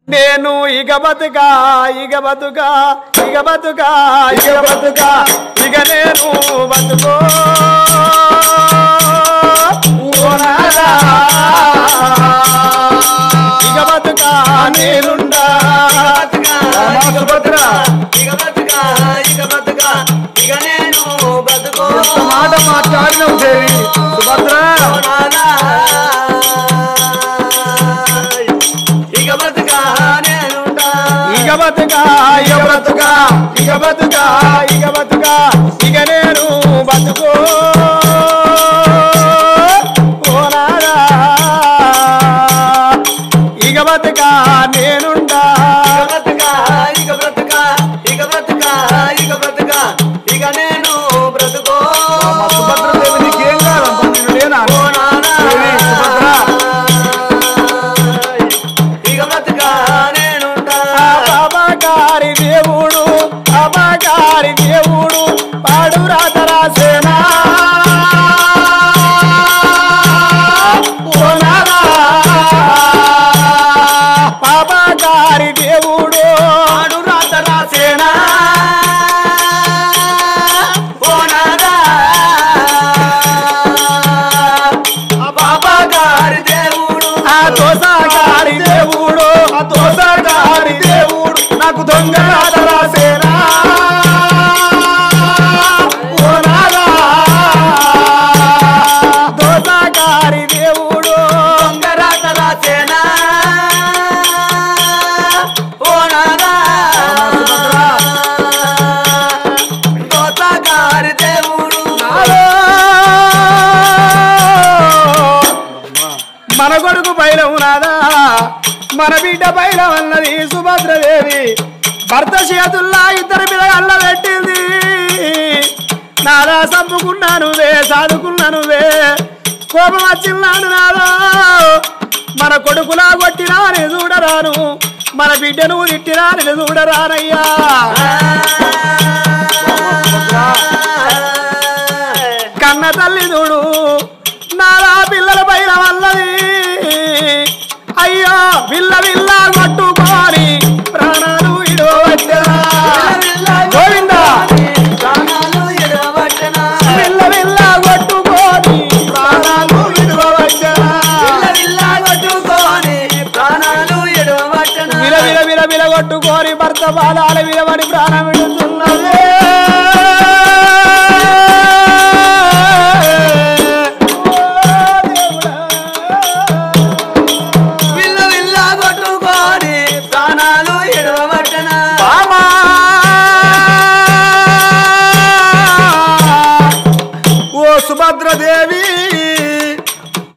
నేను ఇక బతుకా ఇక బతుకా ఇక బతుకా ఇక బతుకా ఇక నేను బతుకో ఇక బతుకా నేనుండా సుభద్ర ఇక బతుకా ఇక బతుకా ఇక నేను బతుకో మాట మాట్లాడినావు దేవి సుభద్ర ఇక బతుకా నేనుండా ఇక బతుకా ఇక బతుకా ఇక బతుకా ఇక బతుకా ఇక నేను బతుకో ఇక బతుకా నేనుండా ఇక బతుకా ఇక బ్రతుకా ఇక బతుకా ఇక బ్రతుకా ఇక నేను బ్రతుకో సుభద్రదేవి నీకేం కాదమ్మా నేను లేనా ఇక బతుకా నేనుండా అమ్మగారి దేవుడు అమ్మగారి దేవుడు పాడు రాత రాసేనా పాపగారి దేవుడు పాడు రాత రాసేనా బాబాగారి దేవుడు ఆ దోసగారి దేవుడు ఆ దోసగారి దేవుడు నాకు దొంగ రాత రాసేనా దోసగారి దేవుడు దొంగ రాత రాసేనా ఓ నాదా దోసగారి దేవుడు మన కొడుకు బయలు నాదా మన బిడ్డ బయలు అన్నది సుభద్రదేవి భర్త చేతుల్లా ఇద్దరు పిల్లగల్ల పెట్టింది నాదా చంపుకున్నాను వే సాదుకున్నాను వే కోపం వచ్చిన్నాను నాదా మన కొడుకులా కొట్టినా నేను చూడరాను మన బిడ్డను తిట్టినా నేను చూడరానయ్యా కన్న తల్లి చూడు నాలా పిల్లల పైన వల్లది అయ్యో విల్ల విల్ల కొట్టుకోని ప్రాణాలు ఇడో గోవిందా ప్రాణాలు ఎడవబట్టనా విల్ల విల్ల కొట్టుకోని ప్రాణాలు ఇడవచ్చనా విల్లా కొట్టుకోని ప్రాణాలు ఎడవబట్టనా విల విల విల విల కొట్టుకోని భర్త బాధాల విలవని ప్రాణం విడుతున్నదే విల్లా కొట్టుకోని ప్రాణాలు ఎడవబట్టనా ఓ సుభద్రదేవి